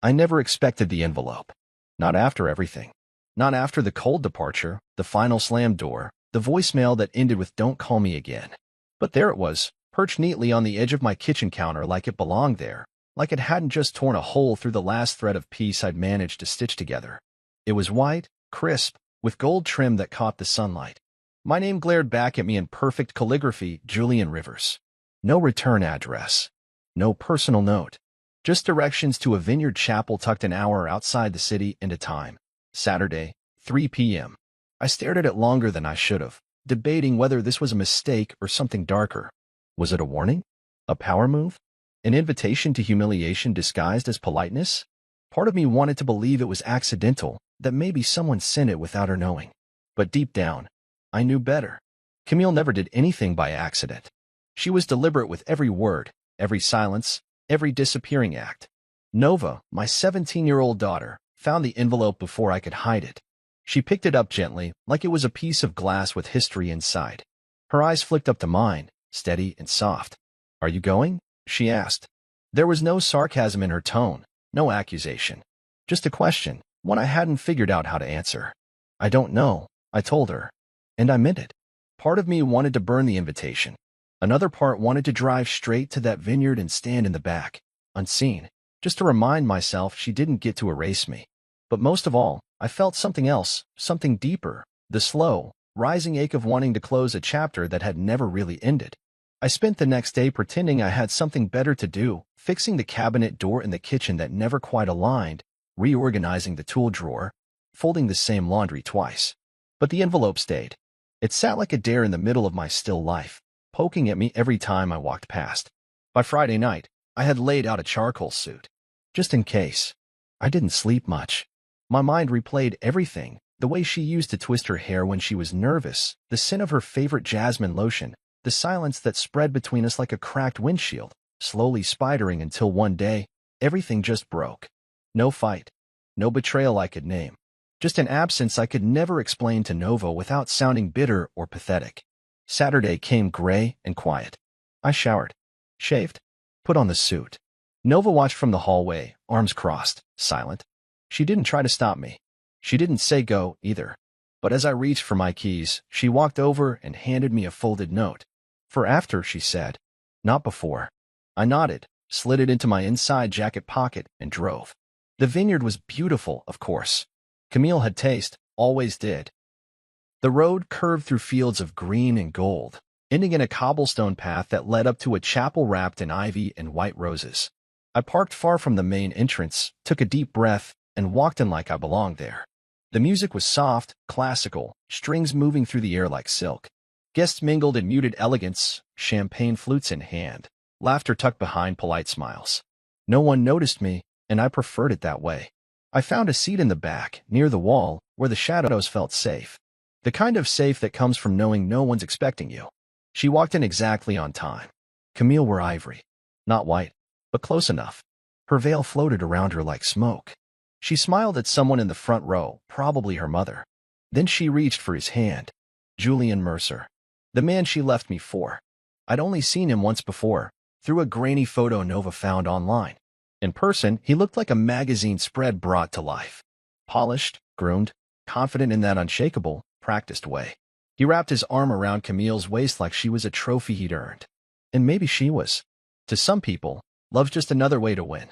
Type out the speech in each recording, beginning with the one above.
I never expected the envelope. Not after everything. Not after the cold departure, the final slammed door, the voicemail that ended with "Don't call me again." But there it was, perched neatly on the edge of my kitchen counter like it belonged there, like it hadn't just torn a hole through the last thread of peace I'd managed to stitch together. It was white, crisp, with gold trim that caught the sunlight. My name glared back at me in perfect calligraphy, Julian Rivers. No return address. No personal note. Just directions to a vineyard chapel tucked an hour outside the city into time. Saturday, 3 p.m. I stared at it longer than I should have, debating whether this was a mistake or something darker. Was it a warning? A power move? An invitation to humiliation disguised as politeness? Part of me wanted to believe it was accidental, that maybe someone sent it without her knowing. But deep down, I knew better. Camille never did anything by accident. She was deliberate with every word, every silence, every disappearing act. Nova, my 17-year-old daughter, found the envelope before I could hide it. She picked it up gently, like it was a piece of glass with history inside. Her eyes flicked up to mine, steady and soft. "Are you going?" she asked. There was no sarcasm in her tone, no accusation. Just a question, one I hadn't figured out how to answer. "I don't know," I told her. And I meant it. Part of me wanted to burn the invitation. Another part wanted to drive straight to that vineyard and stand in the back, unseen, just to remind myself she didn't get to erase me. But most of all, I felt something else, something deeper, the slow, rising ache of wanting to close a chapter that had never really ended. I spent the next day pretending I had something better to do, fixing the cabinet door in the kitchen that never quite aligned, reorganizing the tool drawer, folding the same laundry twice. But the envelope stayed. It sat like a dare in the middle of my still life, poking at me every time I walked past. By Friday night, I had laid out a charcoal suit. Just in case. I didn't sleep much. My mind replayed everything, the way she used to twist her hair when she was nervous, the scent of her favorite jasmine lotion, the silence that spread between us like a cracked windshield, slowly spidering until one day, everything just broke. No fight. No betrayal I could name. Just an absence I could never explain to Nova without sounding bitter or pathetic. Saturday came gray and quiet. I showered, shaved, put on the suit. Nova watched from the hallway, arms crossed, silent. She didn't try to stop me. She didn't say go, either. But as I reached for my keys, she walked over and handed me a folded note. "For after," she said. "Not before." I nodded, slid it into my inside jacket pocket, and drove. The vineyard was beautiful, of course. Camille had taste, always did. The road curved through fields of green and gold, ending in a cobblestone path that led up to a chapel wrapped in ivy and white roses. I parked far from the main entrance, took a deep breath, and walked in like I belonged there. The music was soft, classical, strings moving through the air like silk. Guests mingled in muted elegance, champagne flutes in hand, laughter tucked behind polite smiles. No one noticed me, and I preferred it that way. I found a seat in the back, near the wall, where the shadows felt safe. The kind of safe that comes from knowing no one's expecting you. She walked in exactly on time. Camille wore ivory. Not white, but close enough. Her veil floated around her like smoke. She smiled at someone in the front row, probably her mother. Then she reached for his hand. Julian Mercer. The man she left me for. I'd only seen him once before, through a grainy photo Nova found online. In person, he looked like a magazine spread brought to life. Polished, groomed, confident in that unshakable, practiced way. He wrapped his arm around Camille's waist like she was a trophy he'd earned. And maybe she was. To some people, love's just another way to win.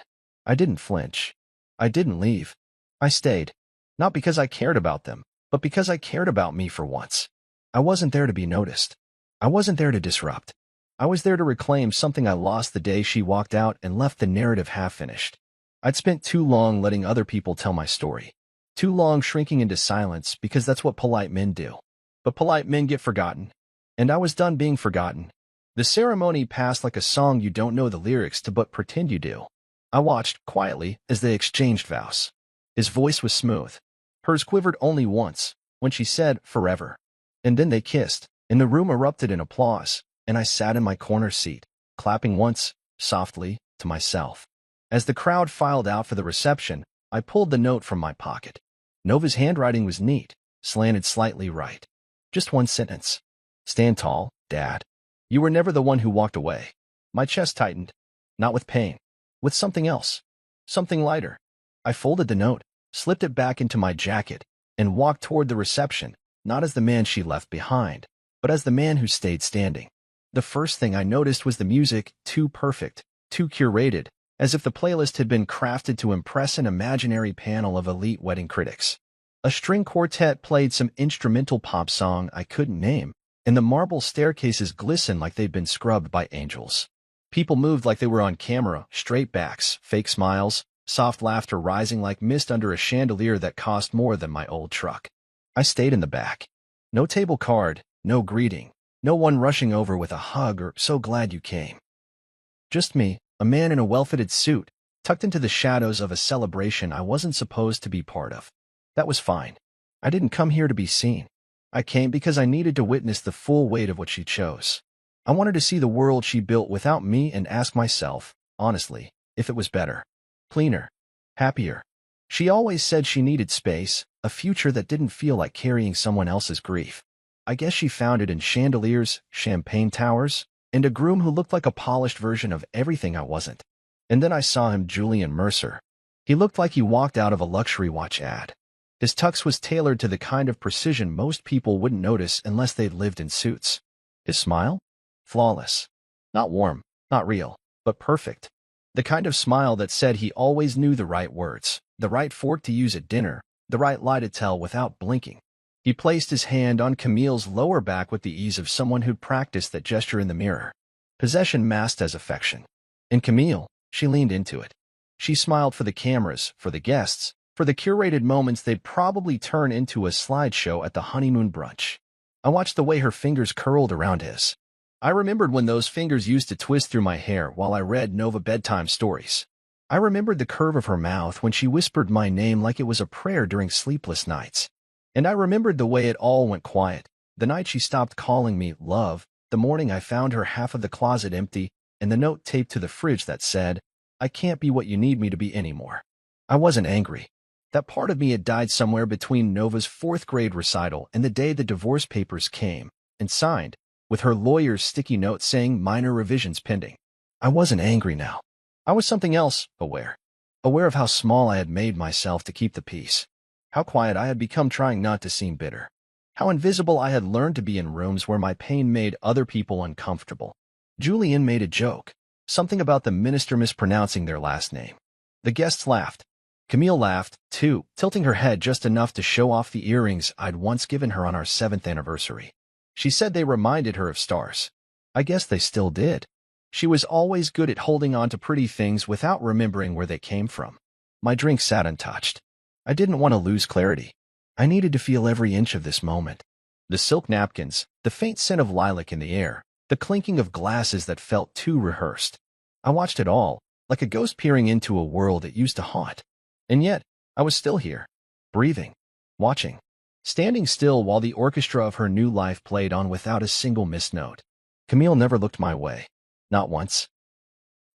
I didn't flinch. I didn't leave. I stayed. Not because I cared about them, but because I cared about me for once. I wasn't there to be noticed. I wasn't there to disrupt. I was there to reclaim something I lost the day she walked out and left the narrative half-finished. I'd spent too long letting other people tell my story. Too long shrinking into silence because that's what polite men do. But polite men get forgotten. And I was done being forgotten. The ceremony passed like a song you don't know the lyrics to but pretend you do. I watched, quietly, as they exchanged vows. His voice was smooth. Hers quivered only once, when she said, "forever." And then they kissed, and the room erupted in applause, and I sat in my corner seat, clapping once, softly, to myself. As the crowd filed out for the reception, I pulled the note from my pocket. Nova's handwriting was neat, slanted slightly right. Just one sentence. "Stand tall, Dad. You were never the one who walked away." My chest tightened. Not with pain. With something else. Something lighter. I folded the note, slipped it back into my jacket, and walked toward the reception, not as the man she left behind, but as the man who stayed standing. The first thing I noticed was the music, too perfect, too curated, as if the playlist had been crafted to impress an imaginary panel of elite wedding critics. A string quartet played some instrumental pop song I couldn't name, and the marble staircases glistened like they'd been scrubbed by angels. People moved like they were on camera, straight backs, fake smiles, soft laughter rising like mist under a chandelier that cost more than my old truck. I stayed in the back. No table card, no greeting, no one rushing over with a hug or "so glad you came." Just me, a man in a well-fitted suit, tucked into the shadows of a celebration I wasn't supposed to be part of. That was fine. I didn't come here to be seen. I came because I needed to witness the full weight of what she chose. I wanted to see the world she built without me and ask myself, honestly, if it was better, cleaner, happier. She always said she needed space, a future that didn't feel like carrying someone else's grief. I guess she found it in chandeliers, champagne towers, and a groom who looked like a polished version of everything I wasn't. And then I saw him, Julian Mercer. He looked like he walked out of a luxury watch ad. His tux was tailored to the kind of precision most people wouldn't notice unless they'd lived in suits. His smile? Flawless. Not warm, not real, but perfect. The kind of smile that said he always knew the right words, the right fork to use at dinner, the right lie to tell without blinking. He placed his hand on Camille's lower back with the ease of someone who'd practiced that gesture in the mirror. Possession masked as affection. And Camille, she leaned into it. She smiled for the cameras, for the guests, for the curated moments they'd probably turn into a slideshow at the honeymoon brunch. I watched the way her fingers curled around his. I remembered when those fingers used to twist through my hair while I read Nova bedtime stories. I remembered the curve of her mouth when she whispered my name like it was a prayer during sleepless nights. And I remembered the way it all went quiet, the night she stopped calling me love, the morning I found her half of the closet empty, and the note taped to the fridge that said, "I can't be what you need me to be anymore." I wasn't angry. That part of me had died somewhere between Nova's fourth-grade recital and the day the divorce papers came, and signed, with her lawyer's sticky note saying minor revisions pending. I wasn't angry now. I was something else, aware. Aware of how small I had made myself to keep the peace. How quiet I had become trying not to seem bitter. How invisible I had learned to be in rooms where my pain made other people uncomfortable. Julian made a joke, something about the minister mispronouncing their last name. The guests laughed. Camille laughed, too, tilting her head just enough to show off the earrings I'd once given her on our 7th anniversary. She said they reminded her of stars. I guess they still did. She was always good at holding on to pretty things without remembering where they came from. My drink sat untouched. I didn't want to lose clarity. I needed to feel every inch of this moment. The silk napkins, the faint scent of lilac in the air, the clinking of glasses that felt too rehearsed. I watched it all, like a ghost peering into a world it used to haunt. And yet, I was still here, breathing, watching, standing still while the orchestra of her new life played on without a single missed note. Camille never looked my way. Not once.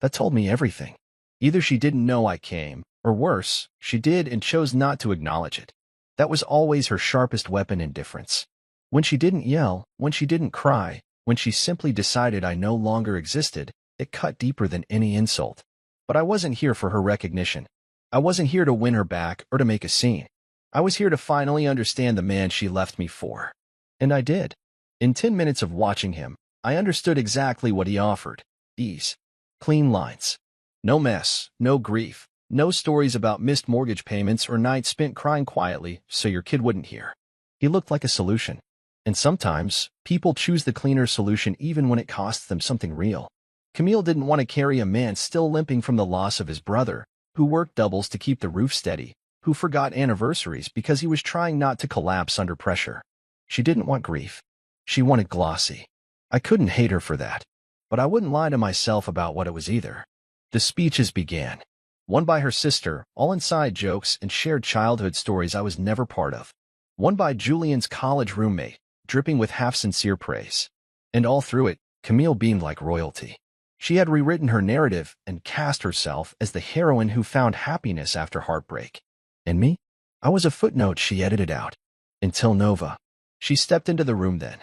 That told me everything. Either she didn't know I came, or worse, she did and chose not to acknowledge it. That was always her sharpest weapon, indifference. When she didn't yell, when she didn't cry, when she simply decided I no longer existed, it cut deeper than any insult. But I wasn't here for her recognition. I wasn't here to win her back or to make a scene. I was here to finally understand the man she left me for. And I did. In 10 minutes of watching him, I understood exactly what he offered. Ease. Clean lines. No mess, no grief, no stories about missed mortgage payments or nights spent crying quietly so your kid wouldn't hear. He looked like a solution. And sometimes, people choose the cleaner solution even when it costs them something real. Camille didn't want to carry a man still limping from the loss of his brother, who worked doubles to keep the roof steady, who forgot anniversaries because he was trying not to collapse under pressure. She didn't want grief. She wanted glossy. I couldn't hate her for that, but I wouldn't lie to myself about what it was either. The speeches began. One by her sister, all inside jokes and shared childhood stories I was never part of. One by Julian's college roommate, dripping with half-sincere praise. And all through it, Camille beamed like royalty. She had rewritten her narrative and cast herself as the heroine who found happiness after heartbreak. And me? I was a footnote she edited out. Until Nova. She stepped into the room then.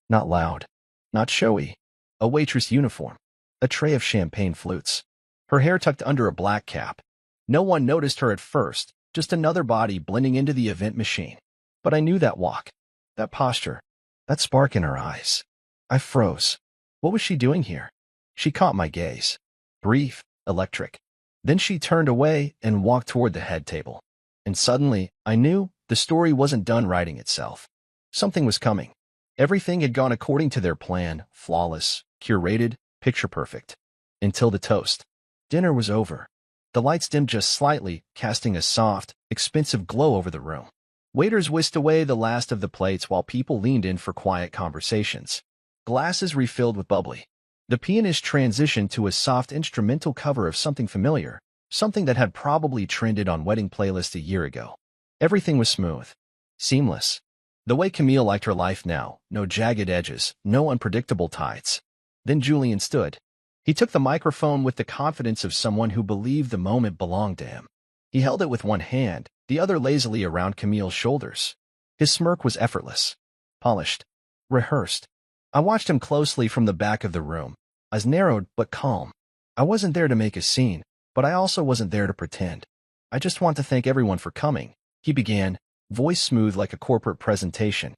Not loud. Not showy. A waitress uniform. A tray of champagne flutes. Her hair tucked under a black cap. No one noticed her at first, just another body blending into the event machine. But I knew that walk, that posture, that spark in her eyes. I froze. What was she doing here? She caught my gaze. Brief, electric. Then she turned away and walked toward the head table. And suddenly, I knew the story wasn't done writing itself. Something was coming. Everything had gone according to their plan, flawless, curated, picture-perfect. Until the toast. Dinner was over. The lights dimmed just slightly, casting a soft, expensive glow over the room. Waiters whisked away the last of the plates while people leaned in for quiet conversations. Glasses refilled with bubbly. The pianist transitioned to a soft instrumental cover of something familiar, something that had probably trended on wedding playlists a year ago. Everything was smooth. Seamless. The way Camille liked her life now, no jagged edges, no unpredictable tides. Then Julian stood. He took the microphone with the confidence of someone who believed the moment belonged to him. He held it with one hand, the other lazily around Camille's shoulders. His smirk was effortless, polished, rehearsed. I watched him closely from the back of the room, eyes narrowed but calm. I wasn't there to make a scene, but I also wasn't there to pretend. I just want to thank everyone for coming, he began, voice smooth like a corporate presentation.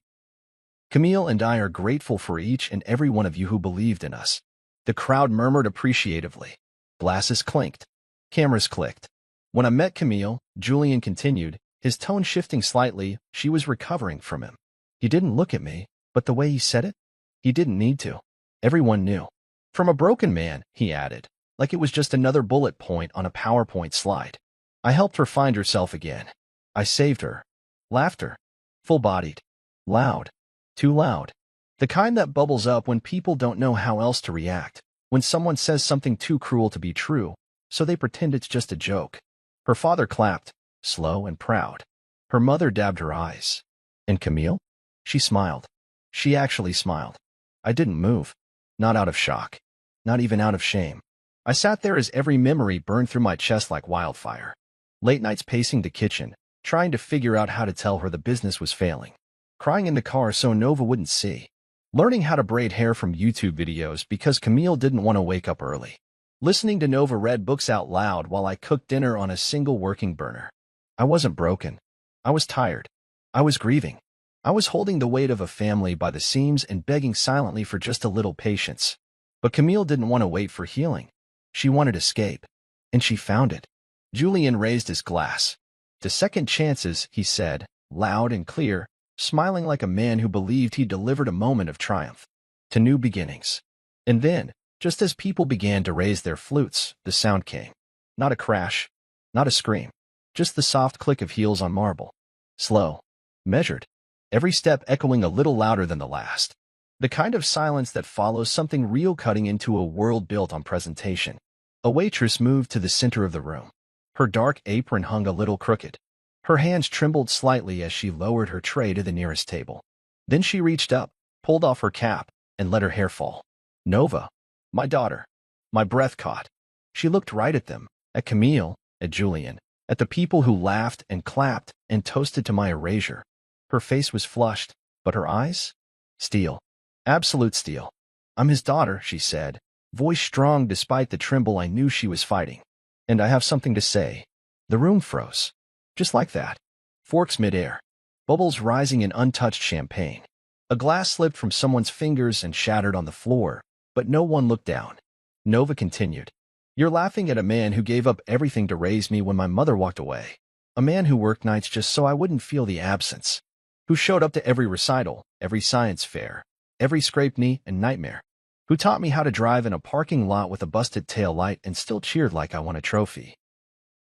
Camille and I are grateful for each and every one of you who believed in us. The crowd murmured appreciatively. Glasses clinked. Cameras clicked. When I met Camille, Julian continued, his tone shifting slightly. She was recovering from him. He didn't look at me, but the way he said it? He didn't need to. Everyone knew. From a broken man, he added, like it was just another bullet point on a PowerPoint slide. I helped her find herself again. I saved her. Laughter. Full-bodied. Loud. Too loud. The kind that bubbles up when people don't know how else to react, when someone says something too cruel to be true, so they pretend it's just a joke. Her father clapped, slow and proud. Her mother dabbed her eyes. And Camille? She smiled. She actually smiled. I didn't move. Not out of shock. Not even out of shame. I sat there as every memory burned through my chest like wildfire. Late nights pacing the kitchen, trying to figure out how to tell her the business was failing. Crying in the car so Nova wouldn't see. Learning how to braid hair from YouTube videos because Camille didn't want to wake up early. Listening to Nova read books out loud while I cooked dinner on a single working burner. I wasn't broken. I was tired. I was grieving. I was holding the weight of a family by the seams and begging silently for just a little patience. But Camille didn't want to wait for healing. She wanted escape. And she found it. Julian raised his glass. To second chances, he said, loud and clear, smiling like a man who believed he delivered a moment of triumph. To new beginnings. And then, just as people began to raise their flutes, the sound came. Not a crash. Not a scream. Just the soft click of heels on marble. Slow. Measured. Every step echoing a little louder than the last. The kind of silence that follows something real cutting into a world built on presentation. A waitress moved to the center of the room. Her dark apron hung a little crooked. Her hands trembled slightly as she lowered her tray to the nearest table. Then she reached up, pulled off her cap, and let her hair fall. Nova. My daughter. My breath caught. She looked right at them, at Camille, at Julian, at the people who laughed and clapped and toasted to my erasure. Her face was flushed, but her eyes? Steel. Absolute steel. I'm his daughter, she said, voice strong despite the tremble I knew she was fighting. And I have something to say. The room froze. Just like that. Forks midair. Bubbles rising in untouched champagne. A glass slipped from someone's fingers and shattered on the floor, but no one looked down. Nova continued. You're laughing at a man who gave up everything to raise me when my mother walked away. A man who worked nights just so I wouldn't feel the absence. Who showed up to every recital, every science fair, every scraped knee and nightmare. Who taught me how to drive in a parking lot with a busted tail light and still cheered like I won a trophy.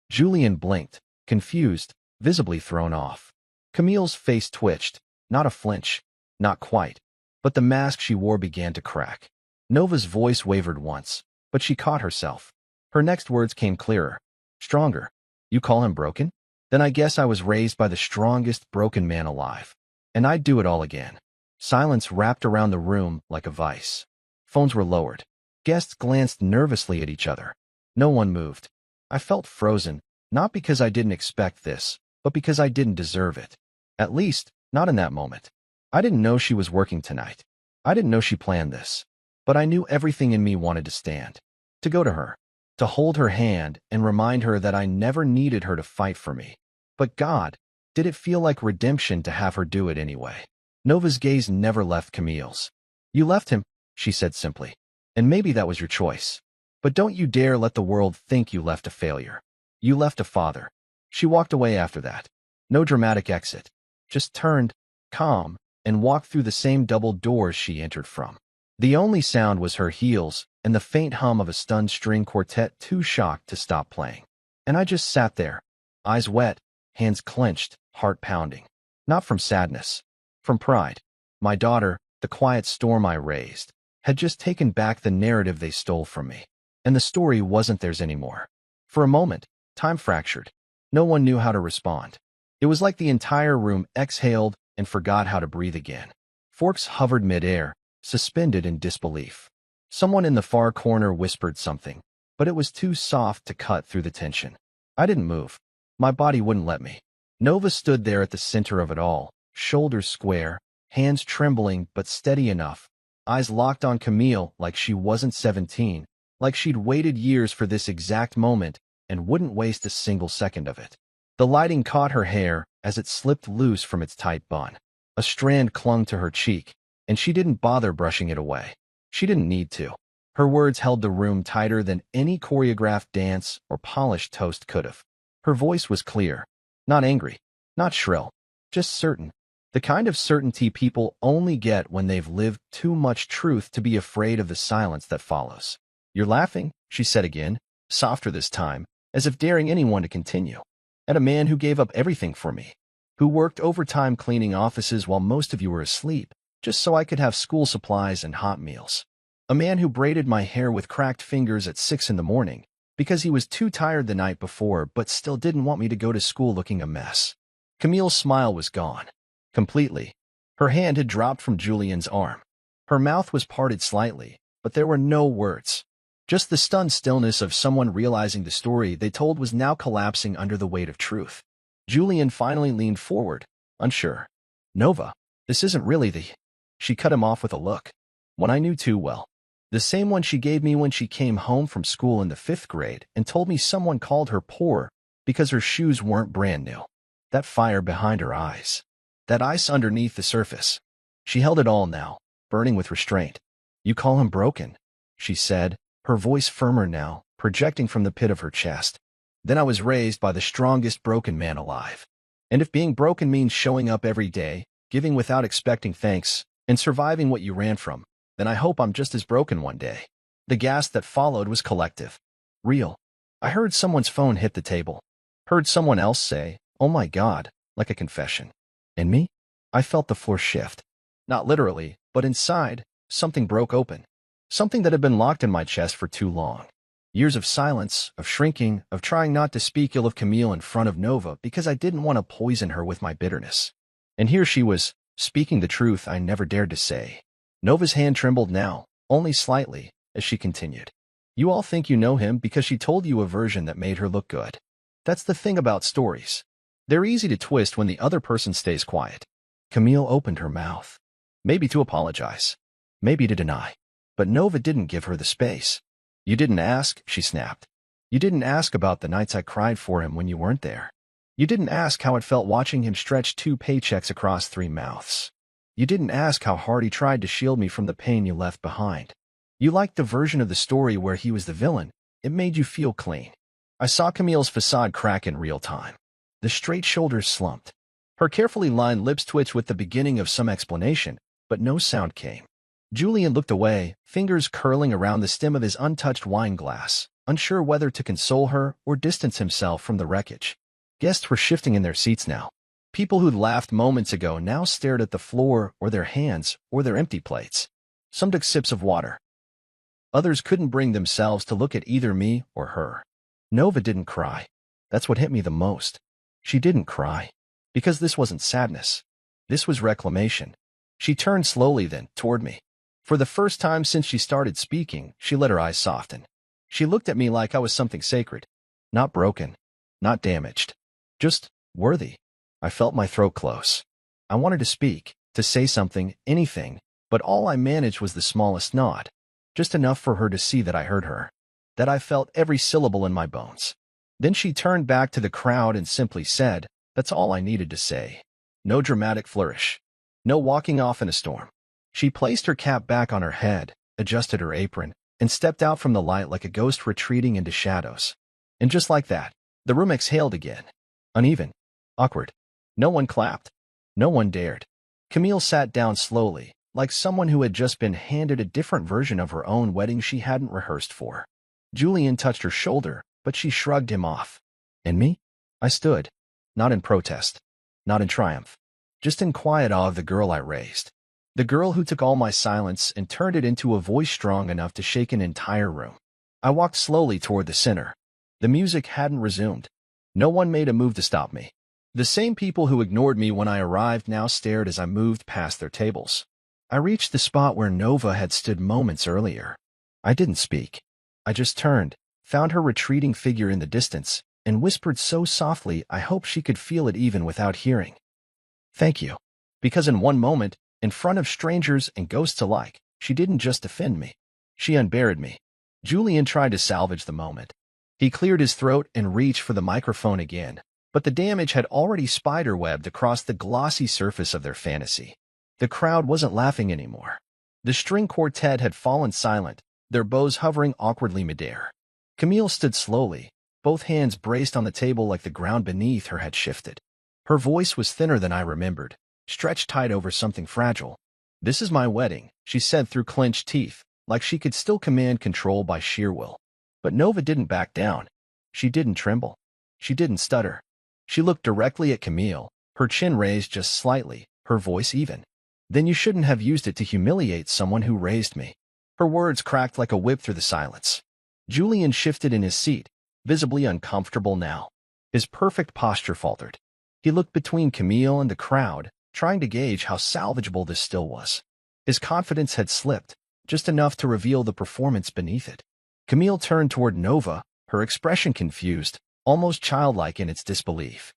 Julian blinked, confused, visibly thrown off. Camille's face twitched, not a flinch, not quite, but the mask she wore began to crack. Nova's voice wavered once, but she caught herself. Her next words came clearer, stronger. You call him broken? Then I guess I was raised by the strongest broken man alive. And I'd do it all again. Silence wrapped around the room like a vice. Phones were lowered. Guests glanced nervously at each other. No one moved. I felt frozen, not because I didn't expect this, but because I didn't deserve it. At least, not in that moment. I didn't know she was working tonight. I didn't know she planned this. But I knew everything in me wanted to stand. To go to her. To to hold her hand and remind her that I never needed her to fight for me. But God, did it feel like redemption to have her do it anyway. Nova's gaze never left Camille's. You left him, she said simply. And maybe that was your choice. But don't you dare let the world think you left a failure. You left a father. She walked away after that. No dramatic exit. Just turned, calm, and walked through the same double doors she entered from. The only sound was her heels and the faint hum of a stunned string quartet too shocked to stop playing. And I just sat there, eyes wet, hands clenched, heart pounding. Not from sadness. From pride. My daughter, the quiet storm I raised, had just taken back the narrative they stole from me. And the story wasn't theirs anymore. For a moment, time fractured. No one knew how to respond. It was like the entire room exhaled and forgot how to breathe again. Forks hovered midair, suspended in disbelief. Someone in the far corner whispered something, but it was too soft to cut through the tension. I didn't move. My body wouldn't let me. Nova stood there at the center of it all, shoulders square, hands trembling but steady enough, eyes locked on Camille like she wasn't 17, like she'd waited years for this exact moment and wouldn't waste a single second of it. The lighting caught her hair as it slipped loose from its tight bun. A strand clung to her cheek, and she didn't bother brushing it away. She didn't need to. Her words held the room tighter than any choreographed dance or polished toast could have. Her voice was clear, not angry, not shrill, just certain. The kind of certainty people only get when they've lived too much truth to be afraid of the silence that follows. You're laughing, she said again, softer this time, as if daring anyone to continue. At a man who gave up everything for me, who worked overtime cleaning offices while most of you were asleep, just so I could have school supplies and hot meals. A man who braided my hair with cracked fingers at 6 in the morning because he was too tired the night before but still didn't want me to go to school looking a mess. Camille's smile was gone. Completely. Her hand had dropped from Julian's arm. Her mouth was parted slightly, but there were no words. Just the stunned stillness of someone realizing the story they told was now collapsing under the weight of truth. Julian finally leaned forward, unsure. Nova, this isn't really the... She cut him off with a look. One I knew too well. The same one she gave me when she came home from school in the 5th grade and told me someone called her poor because her shoes weren't brand new. That fire behind her eyes. That ice underneath the surface. She held it all now, burning with restraint. You call him broken, she said, her voice firmer now, projecting from the pit of her chest. Then I was raised by the strongest broken man alive. And if being broken means showing up every day, giving without expecting thanks, and surviving what you ran from, then I hope I'm just as broken one day. The gasp that followed was collective. Real. I heard someone's phone hit the table. Heard someone else say, oh my God, like a confession. And me? I felt the floor shift. Not literally, but inside, something broke open. Something that had been locked in my chest for too long. Years of silence, of shrinking, of trying not to speak ill of Camille in front of Nova because I didn't want to poison her with my bitterness. And here she was, speaking the truth I never dared to say. Nova's hand trembled now, only slightly, as she continued. You all think you know him because she told you a version that made her look good. That's the thing about stories. They're easy to twist when the other person stays quiet. Camille opened her mouth. Maybe to apologize. Maybe to deny. But Nova didn't give her the space. You didn't ask, she snapped. You didn't ask about the nights I cried for him when you weren't there. You didn't ask how it felt watching him stretch 2 paychecks across 3 mouths. You didn't ask how hard he tried to shield me from the pain you left behind. You liked the version of the story where he was the villain. It made you feel clean. I saw Camille's facade crack in real time. The straight shoulders slumped. Her carefully lined lips twitched with the beginning of some explanation, but no sound came. Julian looked away, fingers curling around the stem of his untouched wine glass, unsure whether to console her or distance himself from the wreckage. Guests were shifting in their seats now. People who'd laughed moments ago now stared at the floor or their hands or their empty plates. Some took sips of water. Others couldn't bring themselves to look at either me or her. Nova didn't cry. That's what hit me the most. She didn't cry. Because this wasn't sadness. This was reclamation. She turned slowly then, toward me. For the first time since she started speaking, she let her eyes soften. She looked at me like I was something sacred. Not broken. Not damaged. Just worthy. I felt my throat close. I wanted to speak, to say something, anything, but all I managed was the smallest nod. Just enough for her to see that I heard her. that I felt every syllable in my bones. Then she turned back to the crowd and simply said, "That's all I needed to say." No dramatic flourish. No walking off in a storm. She placed her cap back on her head, adjusted her apron, and stepped out from the light like a ghost retreating into shadows. And just like that, the room exhaled again. Uneven. Awkward. No one clapped. No one dared. Camille sat down slowly, like someone who had just been handed a different version of her own wedding she hadn't rehearsed for. Julian touched her shoulder, but she shrugged him off. And me? I stood. Not in protest. Not in triumph. Just in quiet awe of the girl I raised. The girl who took all my silence and turned it into a voice strong enough to shake an entire room. I walked slowly toward the center. The music hadn't resumed. No one made a move to stop me. The same people who ignored me when I arrived now stared as I moved past their tables. I reached the spot where Nova had stood moments earlier. I didn't speak. I just turned, found her retreating figure in the distance, and whispered so softly I hoped she could feel it even without hearing. "Thank you." Because in one moment, in front of strangers and ghosts alike, she didn't just offend me. She unburied me. Julian tried to salvage the moment. He cleared his throat and reached for the microphone again, but the damage had already spiderwebbed across the glossy surface of their fantasy. The crowd wasn't laughing anymore. The string quartet had fallen silent, their bows hovering awkwardly midair. Camille stood slowly, both hands braced on the table like the ground beneath her had shifted. Her voice was thinner than I remembered, stretched tight over something fragile. "This is my wedding," she said through clenched teeth, like she could still command control by sheer will. But Nova didn't back down. She didn't tremble. She didn't stutter. She looked directly at Camille, her chin raised just slightly, her voice even. "Then you shouldn't have used it to humiliate someone who raised me." Her words cracked like a whip through the silence. Julian shifted in his seat, visibly uncomfortable now. His perfect posture faltered. He looked between Camille and the crowd, trying to gauge how salvageable this still was. His confidence had slipped, just enough to reveal the performance beneath it. Camille turned toward Nova, her expression confused, almost childlike in its disbelief.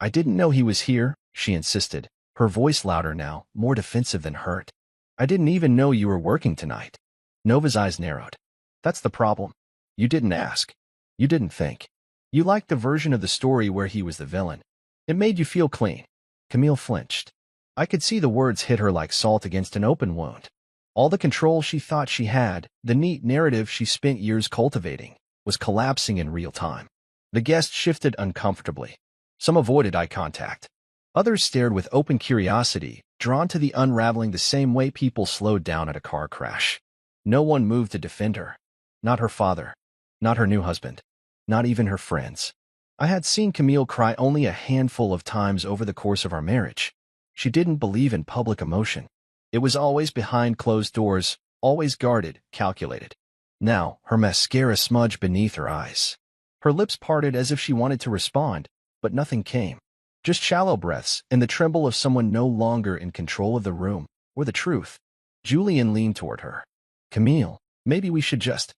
"I didn't know he was here," she insisted, her voice louder now, more defensive than hurt. "I didn't even know you were working tonight." Nova's eyes narrowed. "That's the problem. You didn't ask. You didn't think. You liked the version of the story where he was the villain. It made you feel clean." Camille flinched. I could see the words hit her like salt against an open wound. All the control she thought she had, the neat narrative she spent years cultivating, was collapsing in real time. The guests shifted uncomfortably. Some avoided eye contact. Others stared with open curiosity, drawn to the unraveling the same way people slowed down at a car crash. No one moved to defend her. Not her father. Not her new husband. Not even her friends. I had seen Camille cry only a handful of times over the course of our marriage. She didn't believe in public emotion. It was always behind closed doors, always guarded, calculated. Now, her mascara smudged beneath her eyes. Her lips parted as if she wanted to respond, but nothing came. Just shallow breaths and the tremble of someone no longer in control of the room, or the truth. Julian leaned toward her. "Camille, maybe we should just—"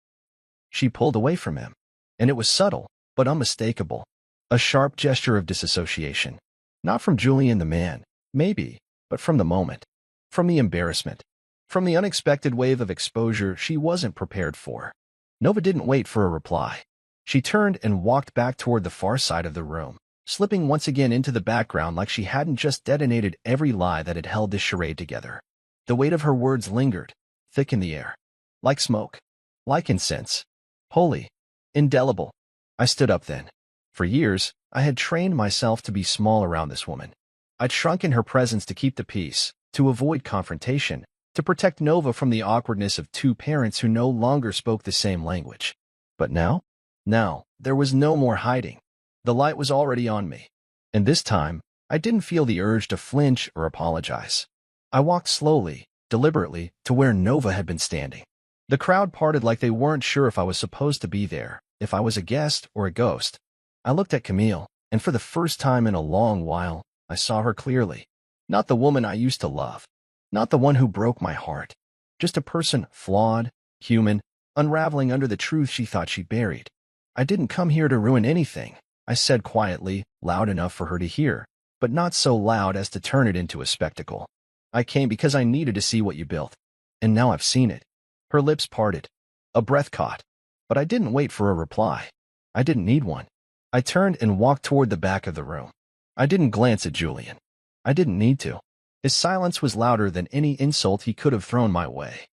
She pulled away from him, and it was subtle, but unmistakable. A sharp gesture of disassociation. Not from Julian the man, maybe, but from the moment. From the embarrassment. From the unexpected wave of exposure she wasn't prepared for. Nova didn't wait for a reply. She turned and walked back toward the far side of the room, slipping once again into the background like she hadn't just detonated every lie that had held this charade together. The weight of her words lingered, thick in the air. Like smoke. Like incense. Holy. Indelible. I stood up then. For years, I had trained myself to be small around this woman. I'd shrunk in her presence to keep the peace, to avoid confrontation, to protect Nova from the awkwardness of two parents who no longer spoke the same language. But now? Now, there was no more hiding. The light was already on me. And this time, I didn't feel the urge to flinch or apologize. I walked slowly, deliberately, to where Nova had been standing. The crowd parted like they weren't sure if I was supposed to be there, if I was a guest or a ghost. I looked at Camille, and for the first time in a long while, I saw her clearly. Not the woman I used to love. Not the one who broke my heart. Just a person, flawed, human, unraveling under the truth she thought she buried. "I didn't come here to ruin anything," I said quietly, loud enough for her to hear, but not so loud as to turn it into a spectacle. "I came because I needed to see what you built. And now I've seen it." Her lips parted. A breath caught. But I didn't wait for a reply. I didn't need one. I turned and walked toward the back of the room. I didn't glance at Julian. I didn't need to. His silence was louder than any insult he could have thrown my way.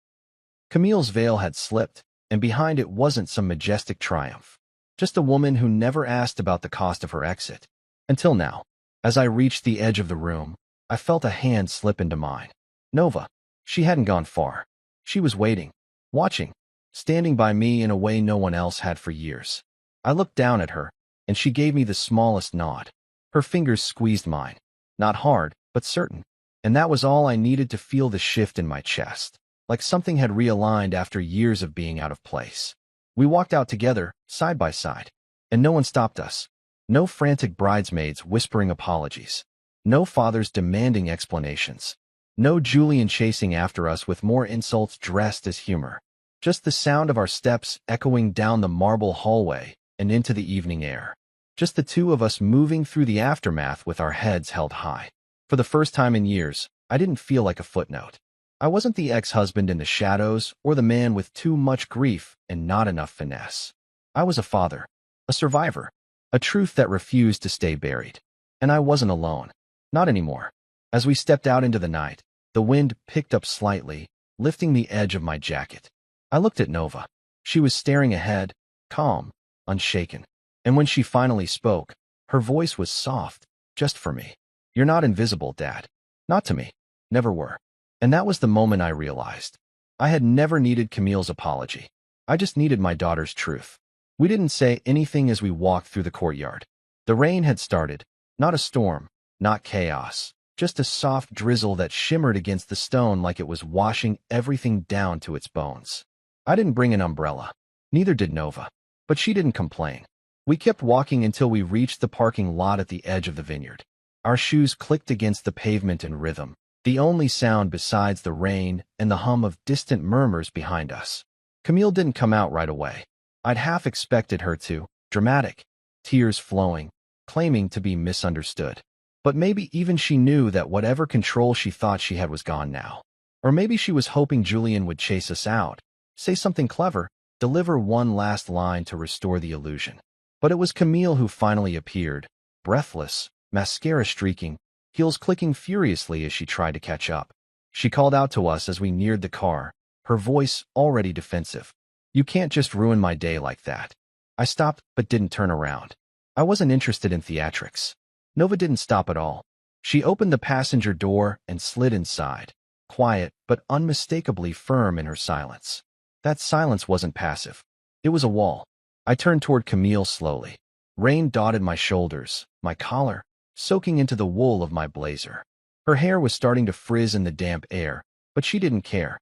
Camille's veil had slipped, and behind it wasn't some majestic triumph. Just a woman who never asked about the cost of her exit. Until now. As I reached the edge of the room, I felt a hand slip into mine. Nova. She hadn't gone far. She was waiting, watching, standing by me in a way no one else had for years. I looked down at her, and she gave me the smallest nod. Her fingers squeezed mine. Not hard, but certain. And that was all I needed to feel the shift in my chest, like something had realigned after years of being out of place. We walked out together, side by side, and no one stopped us. No frantic bridesmaids whispering apologies. No fathers demanding explanations. No Julian chasing after us with more insults dressed as humor. Just the sound of our steps echoing down the marble hallway and into the evening air. Just the two of us moving through the aftermath with our heads held high. For the first time in years, I didn't feel like a footnote. I wasn't the ex-husband in the shadows or the man with too much grief and not enough finesse. I was a father, a survivor, a truth that refused to stay buried. And I wasn't alone. Not anymore. As we stepped out into the night, the wind picked up slightly, lifting the edge of my jacket. I looked at Nova. She was staring ahead, calm, unshaken. And when she finally spoke, her voice was soft, just for me. You're not invisible, Dad. Not to me. Never were. And that was the moment I realized. I had never needed Camille's apology. I just needed my daughter's truth. We didn't say anything as we walked through the courtyard. The rain had started, not a storm, not chaos, just a soft drizzle that shimmered against the stone like it was washing everything down to its bones. I didn't bring an umbrella. Neither did Nova. But she didn't complain. We kept walking until we reached the parking lot at the edge of the vineyard. Our shoes clicked against the pavement in rhythm, the only sound besides the rain and the hum of distant murmurs behind us. Camille didn't come out right away. I'd half expected her to, dramatic, tears flowing, claiming to be misunderstood. But maybe even she knew that whatever control she thought she had was gone now. Or maybe she was hoping Julian would chase us out, say something clever, deliver one last line to restore the illusion. But it was Camille who finally appeared, breathless, mascara streaking, heels clicking furiously as she tried to catch up. She called out to us as we neared the car, her voice already defensive. You can't just ruin my day like that. I stopped but didn't turn around. I wasn't interested in theatrics. Nova didn't stop at all. She opened the passenger door and slid inside, quiet but unmistakably firm in her silence. That silence wasn't passive. It was a wall. I turned toward Camille slowly. Rain dotted my shoulders, my collar, soaking into the wool of my blazer. Her hair was starting to frizz in the damp air, but she didn't care.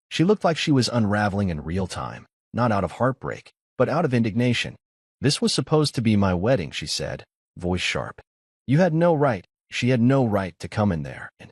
She looked like she was unraveling in real time, not out of heartbreak, but out of indignation. This was supposed to be my wedding, she said, voice sharp. You had no right, she had no right to come in there. And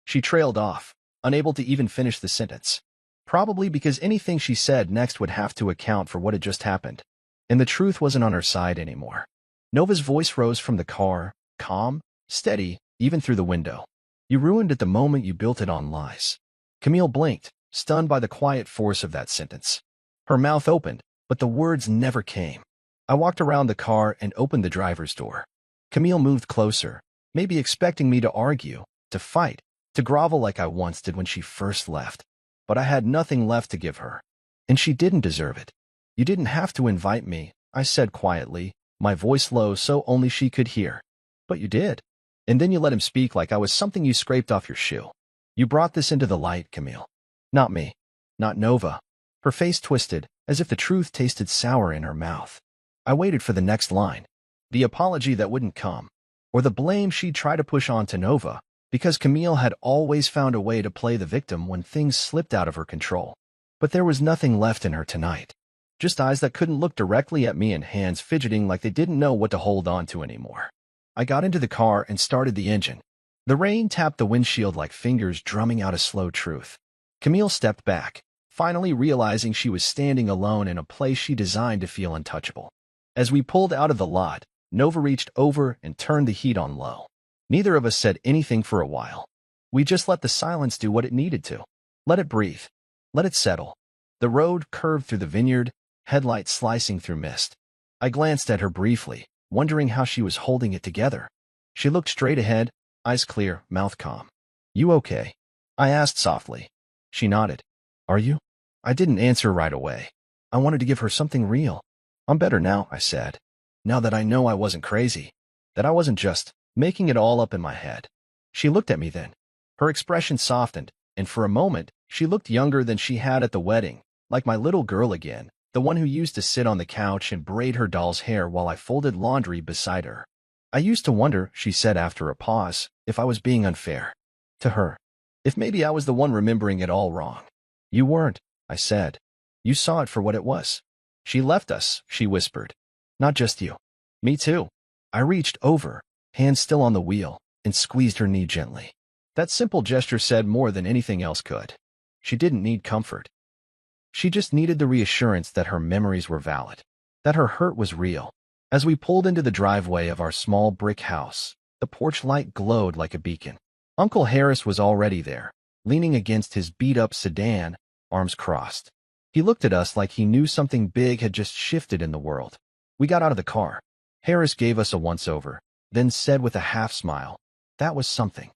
she trailed off, unable to even finish the sentence. Probably because anything she said next would have to account for what had just happened. And the truth wasn't on her side anymore. Nova's voice rose from the car, calm, steady, even through the window. You ruined it the moment you built it on lies. Camille blinked, stunned by the quiet force of that sentence. Her mouth opened, but the words never came. I walked around the car and opened the driver's door. Camille moved closer, maybe expecting me to argue, to fight, to grovel like I once did when she first left. But I had nothing left to give her. And she didn't deserve it. You didn't have to invite me, I said quietly, my voice low so only she could hear. But you did. And then you let him speak like I was something you scraped off your shoe. You brought this into the light, Camille. Not me. Not Nova. Her face twisted, as if the truth tasted sour in her mouth. I waited for the next line. The apology that wouldn't come. Or the blame she'd try to push on to Nova, because Camille had always found a way to play the victim when things slipped out of her control. But there was nothing left in her tonight. Just eyes that couldn't look directly at me and hands fidgeting like they didn't know what to hold on to anymore. I got into the car and started the engine. The rain tapped the windshield like fingers drumming out a slow truth. Camille stepped back, finally realizing she was standing alone in a place she designed to feel untouchable. As we pulled out of the lot, Nova reached over and turned the heat on low. Neither of us said anything for a while. We just let the silence do what it needed to. Let it breathe. Let it settle. The road curved through the vineyard, headlights slicing through mist. I glanced at her briefly, wondering how she was holding it together. She looked straight ahead, eyes clear, mouth calm. "You okay?" I asked softly. She nodded. "Are you?" I didn't answer right away. I wanted to give her something real. "I'm better now," I said. "Now that I know I wasn't crazy. That I wasn't just making it all up in my head." She looked at me then. Her expression softened, and for a moment, she looked younger than she had at the wedding, like my little girl again, the one who used to sit on the couch and braid her doll's hair while I folded laundry beside her. "I used to wonder," she said after a pause, "if I was being unfair to her. If maybe I was the one remembering it all wrong." "You weren't," I said. "You saw it for what it was." "She left us," she whispered. "Not just you. Me too." I reached over, hand still on the wheel, and squeezed her knee gently. That simple gesture said more than anything else could. She didn't need comfort. She just needed the reassurance that her memories were valid, that her hurt was real. As we pulled into the driveway of our small brick house, the porch light glowed like a beacon. Uncle Harris was already there, leaning against his beat-up sedan, arms crossed. He looked at us like he knew something big had just shifted in the world. We got out of the car. Harris gave us a once-over, then said with a half-smile, "That was something."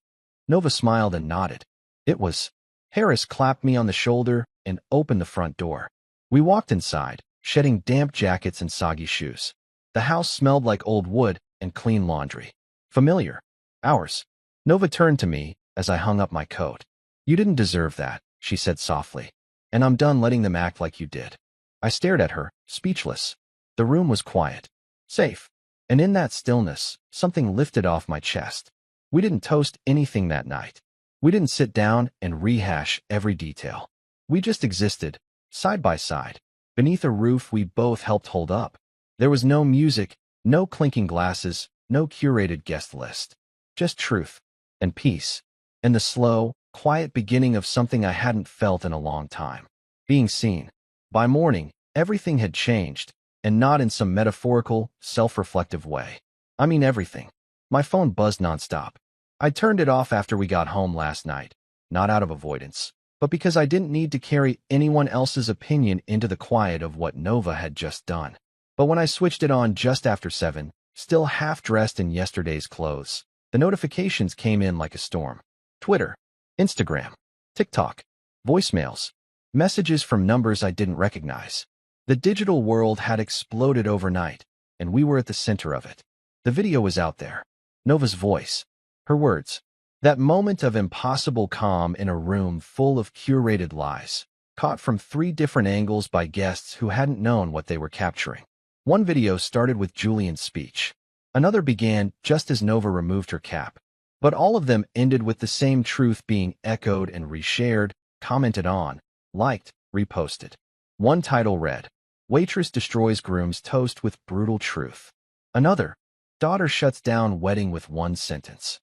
Nova smiled and nodded. "It was." Harris clapped me on the shoulder and opened the front door. We walked inside, shedding damp jackets and soggy shoes. The house smelled like old wood and clean laundry. Familiar. Ours. Nova turned to me as I hung up my coat. "You didn't deserve that," she said softly. "And I'm done letting them act like you did." I stared at her, speechless. The room was quiet. Safe. And in that stillness, something lifted off my chest. We didn't toast anything that night. We didn't sit down and rehash every detail. We just existed, side by side, beneath a roof we both helped hold up. There was no music, no clinking glasses, no curated guest list. Just truth and peace, and the slow, quiet beginning of something I hadn't felt in a long time. Being seen. By morning, everything had changed, and not in some metaphorical, self-reflective way. I mean everything. My phone buzzed nonstop. I turned it off after we got home last night, not out of avoidance, but because I didn't need to carry anyone else's opinion into the quiet of what Nova had just done. But when I switched it on just after 7, still half-dressed in yesterday's clothes, the notifications came in like a storm. Twitter, Instagram, TikTok, voicemails, messages from numbers I didn't recognize. The digital world had exploded overnight, and we were at the center of it. The video was out there. Nova's voice. Her words. That moment of impossible calm in a room full of curated lies, caught from 3 different angles by guests who hadn't known what they were capturing. One video started with Julian's speech. Another began just as Nova removed her cap. But all of them ended with the same truth being echoed and reshared, commented on, liked, reposted. One title read, "Waitress destroys Groom's toast with brutal truth." Another, "Daughter shuts down wedding with one sentence."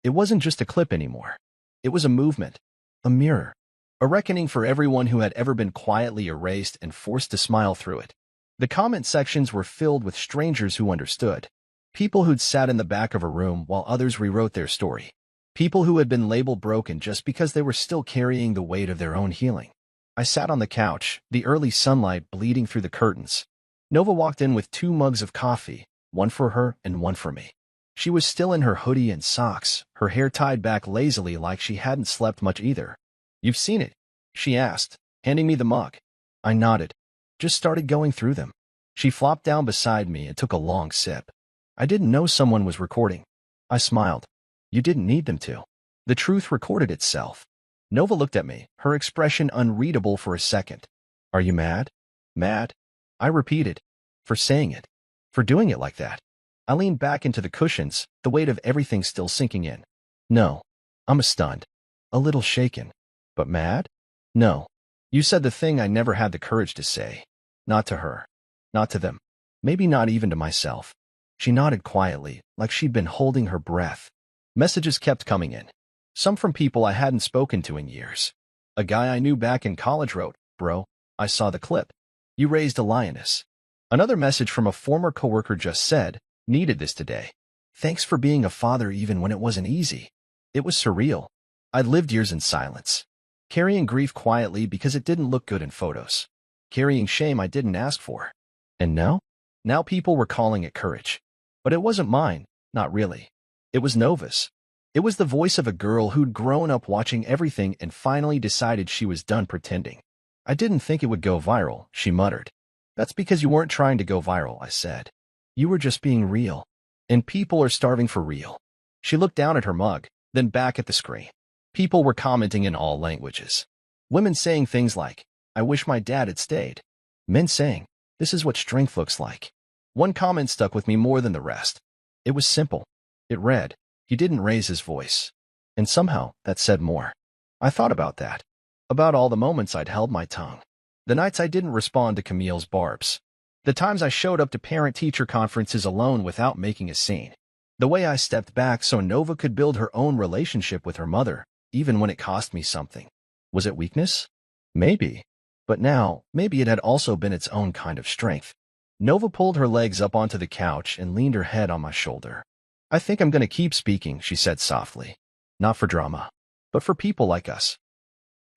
It wasn't just a clip anymore. It was a movement, a mirror, a reckoning for everyone who had ever been quietly erased and forced to smile through it. The comment sections were filled with strangers who understood. People who'd sat in the back of a room while others rewrote their story. People who had been labeled broken just because they were still carrying the weight of their own healing. I sat on the couch, the early sunlight bleeding through the curtains. Nova walked in with 2 mugs of coffee, one for her and one for me. She was still in her hoodie and socks, her hair tied back lazily like she hadn't slept much either. "You've seen it?" she asked, handing me the mug. I nodded. "Just started going through them." She flopped down beside me and took a long sip. "I didn't know someone was recording." I smiled. "You didn't need them to. The truth recorded itself." Nova looked at me, her expression unreadable for a second. "Are you mad?" "Mad?" I repeated. "For saying it. For doing it like that." I leaned back into the cushions, the weight of everything still sinking in. "No. I'm stunned. A little shaken. But mad? No. You said the thing I never had the courage to say. Not to her. Not to them. Maybe not even to myself." She nodded quietly, like she'd been holding her breath. Messages kept coming in. Some from people I hadn't spoken to in years. A guy I knew back in college wrote, "Bro, I saw the clip. You raised a lioness." Another message from a former coworker just said, "Needed this today. Thanks for being a father even when it wasn't easy." It was surreal. I'd lived years in silence, carrying grief quietly because it didn't look good in photos. carrying shame I didn't ask for. And now? Now people were calling it courage. But it wasn't mine, not really. It was Nova's. It was the voice of a girl who'd grown up watching everything and finally decided she was done pretending. I didn't think it would go viral, she muttered. That's because you weren't trying to go viral, I said. You were just being real. And people are starving for real. She looked down at her mug, then back at the screen. People were commenting in all languages. Women saying things like, I wish my dad had stayed. Men saying, this is what strength looks like. One comment stuck with me more than the rest. It was simple. It read, he didn't raise his voice. And somehow, that said more. I thought about that. About all the moments I'd held my tongue. The nights I didn't respond to Camille's barbs. The times I showed up to parent-teacher conferences alone without making a scene. The way I stepped back so Nova could build her own relationship with her mother, even when it cost me something. Was it weakness? Maybe. But now, maybe it had also been its own kind of strength. Nova pulled her legs up onto the couch and leaned her head on my shoulder. I think I'm going to keep speaking, she said softly. Not for drama, but for people like us,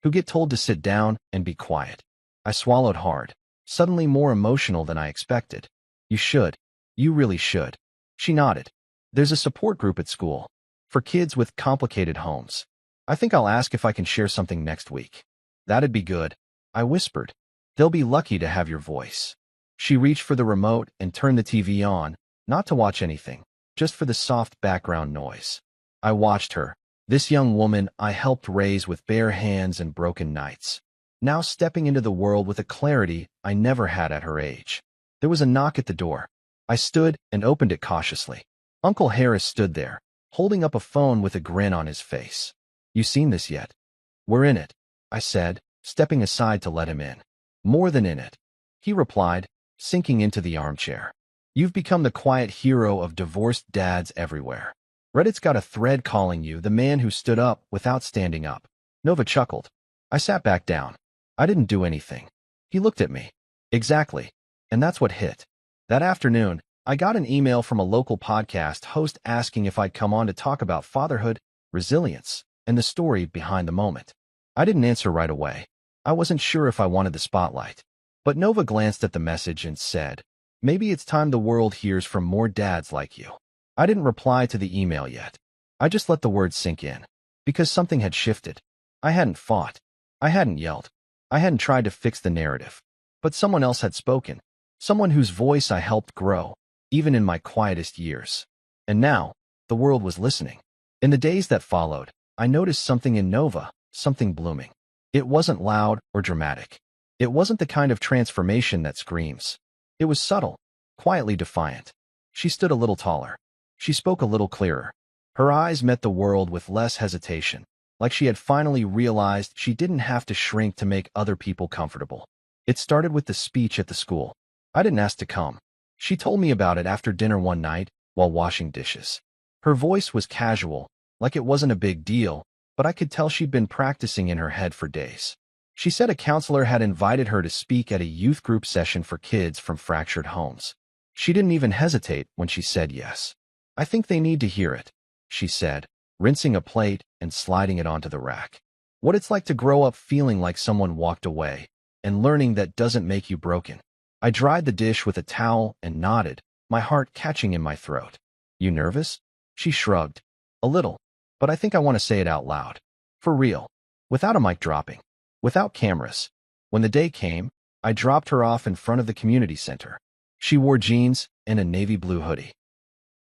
who get told to sit down and be quiet. I swallowed hard, suddenly more emotional than I expected. You should. You really should. She nodded. There's a support group at school. For kids with complicated homes. I think I'll ask if I can share something next week. That'd be good. I whispered. They'll be lucky to have your voice. She reached for the remote and turned the TV on, not to watch anything, just for the soft background noise. I watched her, this young woman I helped raise with bare hands and broken nights, now stepping into the world with a clarity I never had at her age. There was a knock at the door. I stood and opened it cautiously. Uncle Harris stood there, holding up a phone with a grin on his face. You seen this yet? We're in it, I said, stepping aside to let him in. More than in it, he replied, sinking into the armchair. You've become the quiet hero of divorced dads everywhere. Reddit's got a thread calling you the man who stood up without standing up. Nova chuckled. I sat back down. I didn't do anything. He looked at me. Exactly. And that's what hit. That afternoon, I got an email from a local podcast host asking if I'd come on to talk about fatherhood, resilience, and the story behind the moment. I didn't answer right away. I wasn't sure if I wanted the spotlight. But Nova glanced at the message and said, maybe it's time the world hears from more dads like you. I didn't reply to the email yet. I just let the words sink in. Because something had shifted. I hadn't fought. I hadn't yelled. I hadn't tried to fix the narrative. But someone else had spoken. Someone whose voice I helped grow, even in my quietest years. And now, the world was listening. In the days that followed, I noticed something in Nova, something blooming. It wasn't loud or dramatic. It wasn't the kind of transformation that screams. It was subtle, quietly defiant. She stood a little taller. She spoke a little clearer. Her eyes met the world with less hesitation, like she had finally realized she didn't have to shrink to make other people comfortable. It started with the speech at the school. I didn't ask to come. She told me about it after dinner one night while washing dishes. Her voice was casual, like it wasn't a big deal, but I could tell she'd been practicing in her head for days. She said a counselor had invited her to speak at a youth group session for kids from fractured homes. She didn't even hesitate when she said yes. I think they need to hear it, she said, rinsing a plate and sliding it onto the rack. What it's like to grow up feeling like someone walked away, and learning that doesn't make you broken. I dried the dish with a towel and nodded, my heart catching in my throat. You nervous? She shrugged. A little, but I think I want to say it out loud. For real. Without a mic dropping. Without cameras. When the day came, I dropped her off in front of the community center. She wore jeans and a navy blue hoodie.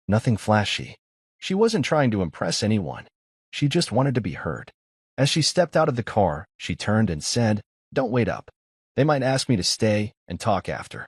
Nothing flashy. She wasn't trying to impress anyone. She just wanted to be heard. As she stepped out of the car, she turned and said, "Don't wait up. They might ask me to stay and talk after."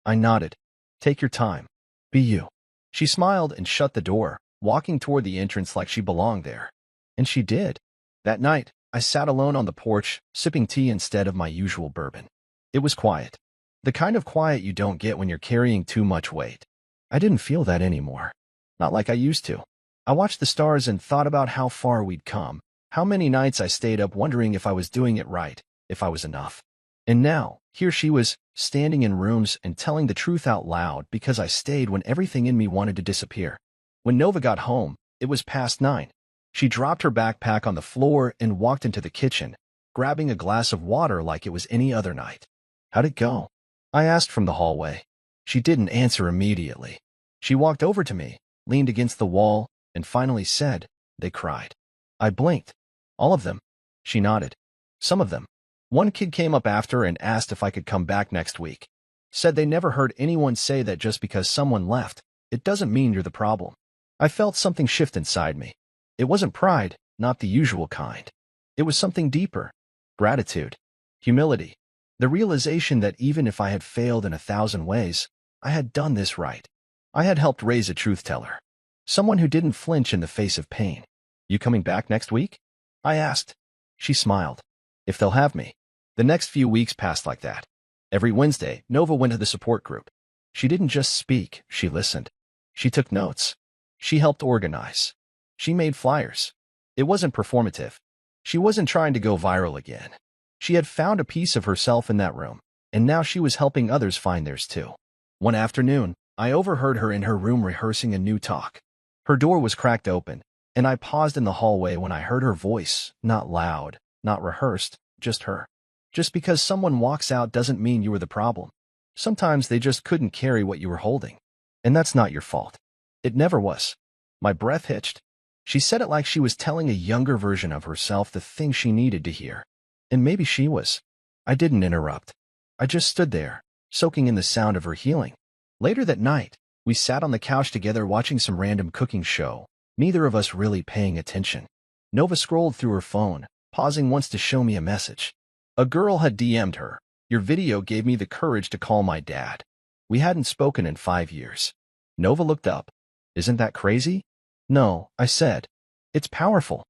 I nodded. "Take your time. Be you." She smiled and shut the door, walking toward the entrance like she belonged there. And she did. That night, I sat alone on the porch, sipping tea instead of my usual bourbon. It was quiet. The kind of quiet you don't get when you're carrying too much weight. I didn't feel that anymore. Not like I used to. I watched the stars and thought about how far we'd come, how many nights I stayed up wondering if I was doing it right, if I was enough. And now, here she was, standing in rooms and telling the truth out loud because I stayed when everything in me wanted to disappear. When Nova got home, it was past 9. She dropped her backpack on the floor and walked into the kitchen, grabbing a glass of water like it was any other night. How'd it go? I asked from the hallway. She didn't answer immediately. She walked over to me, leaned against the wall, and finally said, "They cried." I blinked. All of them? She nodded. Some of them. One kid came up after and asked if I could come back next week. Said they never heard anyone say that just because someone left, it doesn't mean you're the problem. I felt something shift inside me. It wasn't pride, not the usual kind. It was something deeper. Gratitude. Humility. The realization that even if I had failed in 1,000 ways, I had done this right. I had helped raise a truth teller. Someone who didn't flinch in the face of pain. You coming back next week? I asked. She smiled. If they'll have me. The next few weeks passed like that. Every Wednesday, Nova went to the support group. She didn't just speak, she listened. She took notes. She helped organize. She made flyers. It wasn't performative. She wasn't trying to go viral again. She had found a piece of herself in that room, and now she was helping others find theirs too. One afternoon, I overheard her in her room rehearsing a new talk. Her door was cracked open, and I paused in the hallway when I heard her voice, not loud, not rehearsed, just her. Just because someone walks out doesn't mean you were the problem. Sometimes they just couldn't carry what you were holding. And that's not your fault. It never was. My breath hitched. She said it like she was telling a younger version of herself the thing she needed to hear. And maybe she was. I didn't interrupt. I just stood there, soaking in the sound of her healing. Later that night, we sat on the couch together watching some random cooking show, neither of us really paying attention. Nova scrolled through her phone, pausing once to show me a message. A girl had DM'd her. Your video gave me the courage to call my dad. We hadn't spoken in 5 years. Nova looked up. Isn't that crazy? No, I said. It's powerful.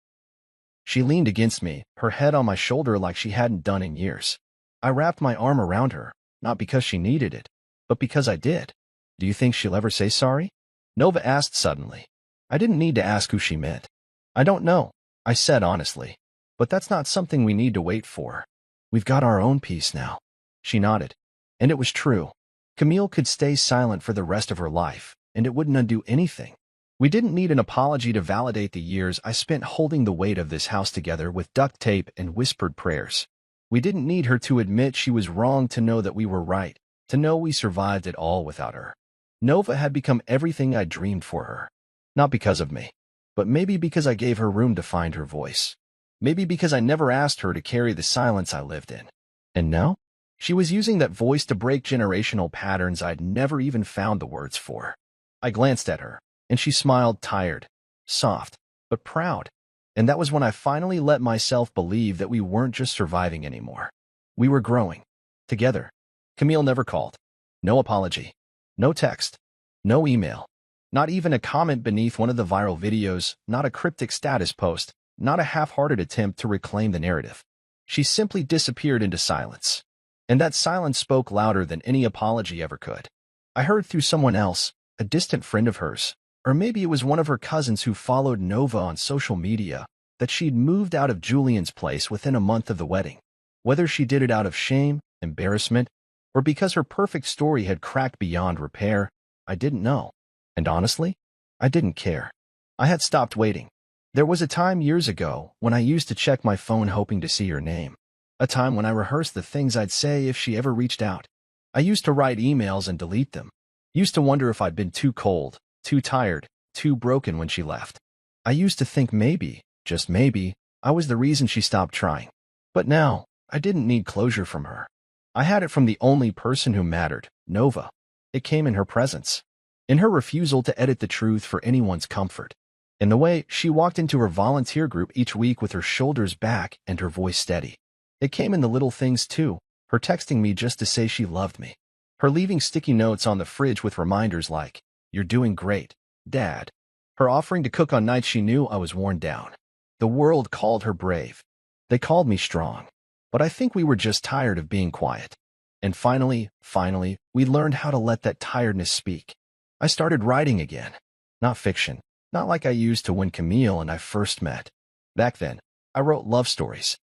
She leaned against me, her head on my shoulder like she hadn't done in years. I wrapped my arm around her, not because she needed it, but because I did. Do you think she'll ever say sorry? Nova asked suddenly. I didn't need to ask who she meant. I don't know, I said honestly. But that's not something we need to wait for. We've got our own peace now. She nodded. And it was true. Camille could stay silent for the rest of her life, and it wouldn't undo anything. We didn't need an apology to validate the years I spent holding the weight of this house together with duct tape and whispered prayers. We didn't need her to admit she was wrong to know that we were right, to know we survived it all without her. Nova had become everything I dreamed for her. Not because of me, but maybe because I gave her room to find her voice. Maybe because I never asked her to carry the silence I lived in. And now? She was using that voice to break generational patterns I'd never even found the words for. I glanced at her, and she smiled tired, soft, but proud. And that was when I finally let myself believe that we weren't just surviving anymore. We were growing. Together. Camille never called. No apology. No text. No email. Not even a comment beneath one of the viral videos, not a cryptic status post, not a half-hearted attempt to reclaim the narrative. She simply disappeared into silence. And that silence spoke louder than any apology ever could. I heard through someone else, a distant friend of hers, or maybe it was one of her cousins who followed Nova on social media, that she'd moved out of Julian's place within a month of the wedding. Whether she did it out of shame, embarrassment, or because her perfect story had cracked beyond repair, I didn't know. And honestly, I didn't care. I had stopped waiting. There was a time years ago when I used to check my phone hoping to see her name. A time when I rehearsed the things I'd say if she ever reached out. I used to write emails and delete them. Used to wonder if I'd been too cold, too tired, too broken when she left. I used to think maybe, just maybe, I was the reason she stopped trying. But now, I didn't need closure from her. I had it from the only person who mattered, Nova. It came in her presence. In her refusal to edit the truth for anyone's comfort. In the way she walked into her volunteer group each week with her shoulders back and her voice steady. It came in the little things too, her texting me just to say she loved me. Her leaving sticky notes on the fridge with reminders like, "You're doing great, Dad." Her offering to cook on nights she knew I was worn down. The world called her brave. They called me strong. But I think we were just tired of being quiet. And finally, we learned how to let that tiredness speak. I started writing again. Not fiction. Not like I used to when Camille and I first met. Back then, I wrote love stories.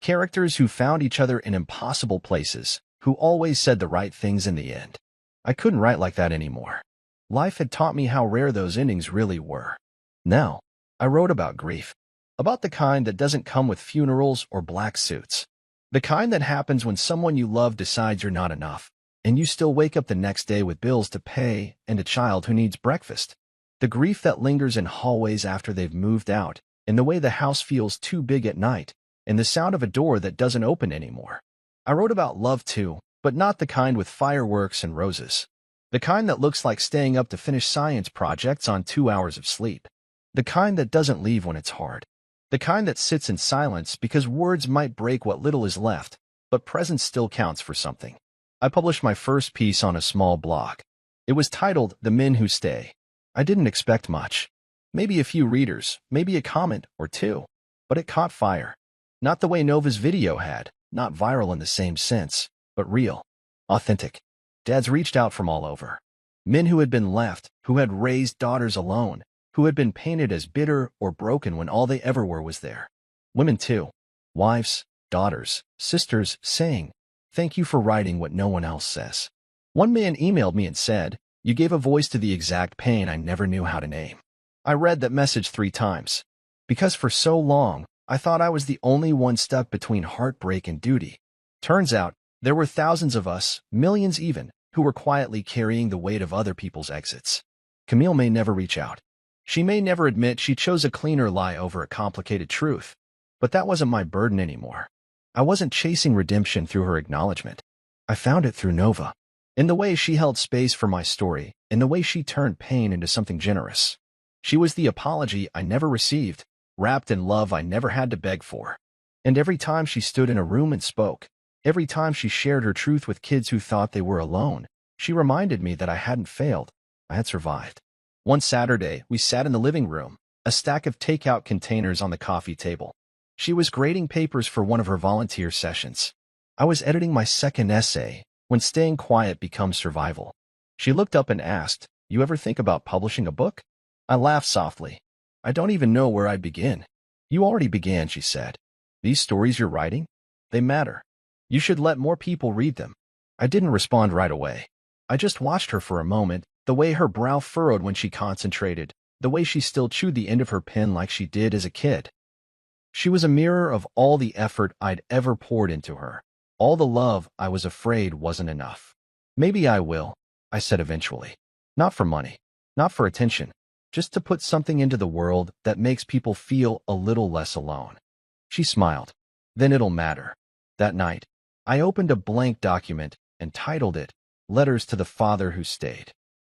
Characters who found each other in impossible places, who always said the right things in the end. I couldn't write like that anymore. Life had taught me how rare those endings really were. Now, I wrote about grief. About the kind that doesn't come with funerals or black suits. The kind that happens when someone you love decides you're not enough, and you still wake up the next day with bills to pay and a child who needs breakfast. The grief that lingers in hallways after they've moved out, and the way the house feels too big at night, and the sound of a door that doesn't open anymore. I wrote about love too, but not the kind with fireworks and roses. The kind that looks like staying up to finish science projects on 2 hours of sleep. The kind that doesn't leave when it's hard. The kind that sits in silence because words might break what little is left, but presence still counts for something. I published my first piece on a small blog. It was titled The Men Who Stay. I didn't expect much. Maybe a few readers, maybe a comment or two. But it caught fire. Not the way Nova's video had, not viral in the same sense, but real, authentic. Dads reached out from all over. Men who had been left, who had raised daughters alone, who had been painted as bitter or broken when all they ever were was there. Women too. Wives, daughters, sisters, saying, "Thank you for writing what no one else says." One man emailed me and said, "You gave a voice to the exact pain I never knew how to name." I read that message 3 times. Because for so long, I thought I was the only one stuck between heartbreak and duty. Turns out, there were thousands of us, millions even, who were quietly carrying the weight of other people's exits. Camille may never reach out. She may never admit she chose a cleaner lie over a complicated truth. But that wasn't my burden anymore. I wasn't chasing redemption through her acknowledgement. I found it through Nova. In the way she held space for my story, in the way she turned pain into something generous. She was the apology I never received, wrapped in love I never had to beg for. And every time she stood in a room and spoke, every time she shared her truth with kids who thought they were alone, she reminded me that I hadn't failed, I had survived. One Saturday, we sat in the living room, a stack of takeout containers on the coffee table. She was grading papers for one of her volunteer sessions. I was editing my second essay, when staying quiet becomes survival. She looked up and asked, "You ever think about publishing a book?" I laughed softly. "I don't even know where I'd begin." "You already began," she said. "These stories you're writing? They matter. You should let more people read them." I didn't respond right away. I just watched her for a moment, the way her brow furrowed when she concentrated, the way she still chewed the end of her pen like she did as a kid. She was a mirror of all the effort I'd ever poured into her, all the love I was afraid wasn't enough. "Maybe I will," I said eventually. "Not for money, not for attention, just to put something into the world that makes people feel a little less alone." She smiled. "Then it'll matter." That night, I opened a blank document and titled it, "Letters to the Father Who Stayed."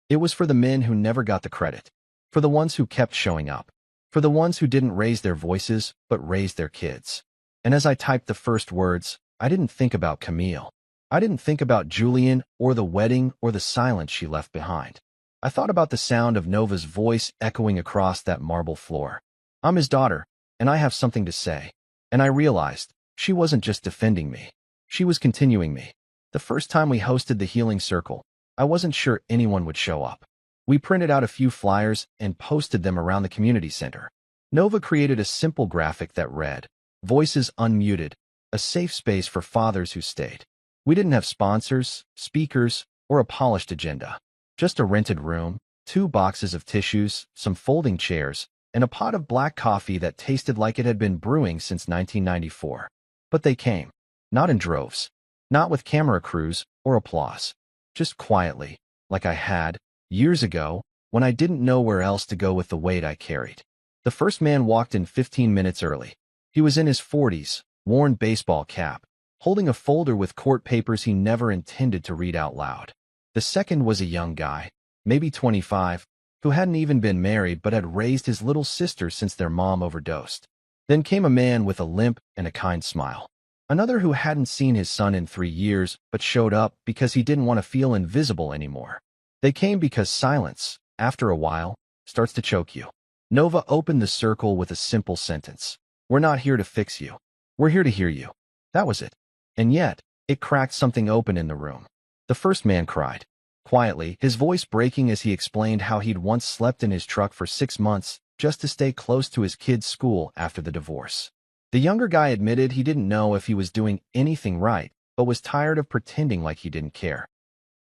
It was for the men who never got the credit, for the ones who kept showing up, for the ones who didn't raise their voices but raised their kids. And as I typed the first words, I didn't think about Camille. I didn't think about Julian or the wedding or the silence she left behind. I thought about the sound of Nova's voice echoing across that marble floor. "I'm his daughter, and I have something to say." And I realized she wasn't just defending me. She was continuing me. The first time we hosted the Healing Circle, I wasn't sure anyone would show up. We printed out a few flyers and posted them around the community center. Nova created a simple graphic that read, "Voices Unmuted, a safe space for fathers who stayed." We didn't have sponsors, speakers, or a polished agenda. Just a rented room, 2 boxes of tissues, some folding chairs, and a pot of black coffee that tasted like it had been brewing since 1994. But they came. Not in droves. Not with camera crews or applause. Just quietly, like I had, years ago, when I didn't know where else to go with the weight I carried. The first man walked in 15 minutes early. He was in his 40s, worn baseball cap, holding a folder with court papers he never intended to read out loud. The second was a young guy, maybe 25, who hadn't even been married but had raised his little sister since their mom overdosed. Then came a man with a limp and a kind smile. Another who hadn't seen his son in 3 years but showed up because he didn't want to feel invisible anymore. They came because silence, after a while, starts to choke you. Nova opened the circle with a simple sentence. "We're not here to fix you. We're here to hear you." That was it. And yet, it cracked something open in the room. The first man cried. Quietly, his voice breaking as he explained how he'd once slept in his truck for 6 months just to stay close to his kid's school after the divorce. The younger guy admitted he didn't know if he was doing anything right, but was tired of pretending like he didn't care.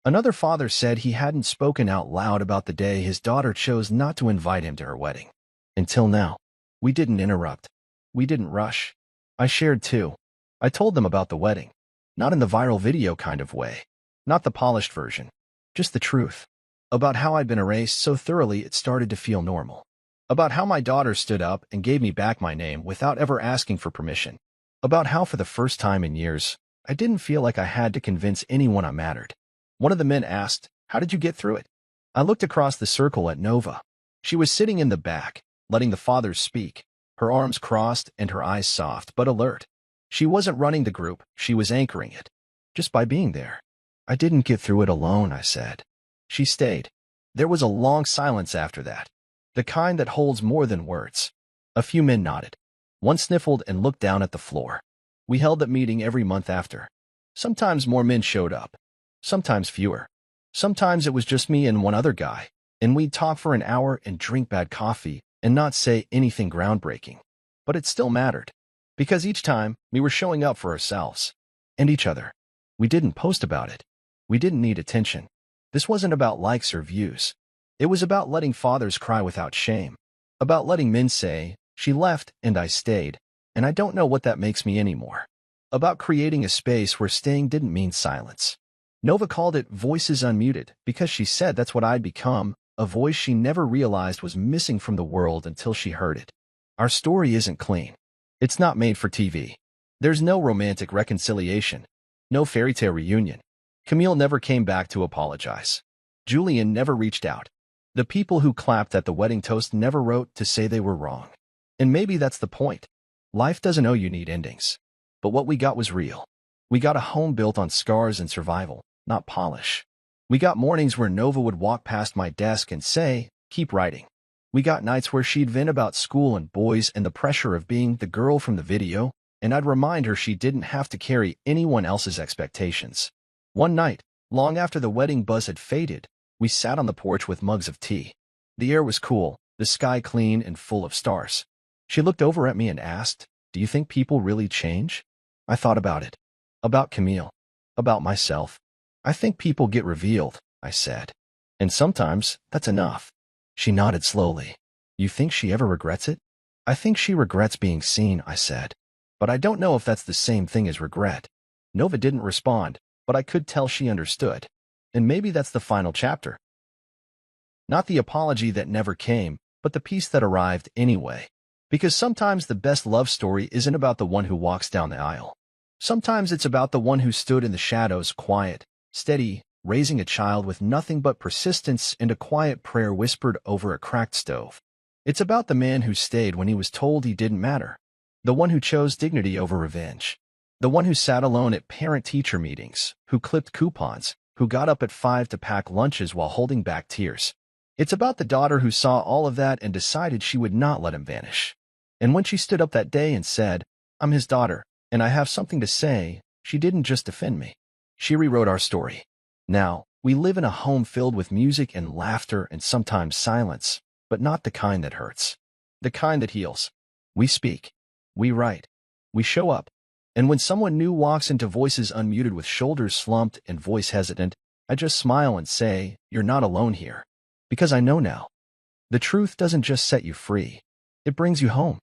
Another father said he hadn't spoken out loud about the day his daughter chose not to invite him to her wedding. Until now. We didn't interrupt. We didn't rush. I shared too. I told them about the wedding. Not in the viral video kind of way. Not the polished version. Just the truth. About how I'd been erased so thoroughly it started to feel normal. About how my daughter stood up and gave me back my name without ever asking for permission. About how for the first time in years, I didn't feel like I had to convince anyone I mattered. One of the men asked, "How did you get through it?" I looked across the circle at Nova. She was sitting in the back, letting the fathers speak, her arms crossed and her eyes soft but alert. She wasn't running the group, she was anchoring it. Just by being there. "I didn't get through it alone," I said. She stayed. There was a long silence after that. The kind that holds more than words. A few men nodded. One sniffled and looked down at the floor. We held that meeting every month after. Sometimes more men showed up. Sometimes fewer. Sometimes it was just me and one other guy, and we'd talk for an hour and drink bad coffee and not say anything groundbreaking. But it still mattered. Because each time, we were showing up for ourselves. And each other. We didn't post about it. We didn't need attention. This wasn't about likes or views. It was about letting fathers cry without shame. About letting men say, "She left and I stayed, and I don't know what that makes me anymore." About creating a space where staying didn't mean silence. Nova called it Voices Unmuted because she said that's what I'd become, a voice she never realized was missing from the world until she heard it. Our story isn't clean. It's not made for TV. There's no romantic reconciliation. No fairy tale reunion. Camille never came back to apologize. Julian never reached out. The people who clapped at the wedding toast never wrote to say they were wrong. And maybe that's the point. Life doesn't owe you neat endings. But what we got was real. We got a home built on scars and survival, not polish. We got mornings where Nova would walk past my desk and say, "Keep writing." We got nights where she'd vent about school and boys and the pressure of being the girl from the video, and I'd remind her she didn't have to carry anyone else's expectations. One night, long after the wedding buzz had faded, we sat on the porch with mugs of tea. The air was cool, the sky clean and full of stars. She looked over at me and asked, "Do you think people really change?" I thought about it. About Camille. About myself. "I think people get revealed," I said. "And sometimes, that's enough." She nodded slowly. "You think she ever regrets it?" "I think she regrets being seen," I said. "But I don't know if that's the same thing as regret." Nova didn't respond, but I could tell she understood. And maybe that's the final chapter. Not the apology that never came, but the peace that arrived anyway. Because sometimes the best love story isn't about the one who walks down the aisle. Sometimes it's about the one who stood in the shadows, quiet, steady, raising a child with nothing but persistence and a quiet prayer whispered over a cracked stove. It's about the man who stayed when he was told he didn't matter. The one who chose dignity over revenge. The one who sat alone at parent-teacher meetings, who clipped coupons, who got up at 5 to pack lunches while holding back tears. It's about the daughter who saw all of that and decided she would not let him vanish. And when she stood up that day and said, "I'm his daughter, and I have something to say," she didn't just defend me. She rewrote our story. Now, we live in a home filled with music and laughter and sometimes silence, but not the kind that hurts. The kind that heals. We speak. We write. We show up. And when someone new walks into Voices Unmuted with shoulders slumped and voice hesitant, I just smile and say, "You're not alone here." Because I know now. The truth doesn't just set you free. It brings you home.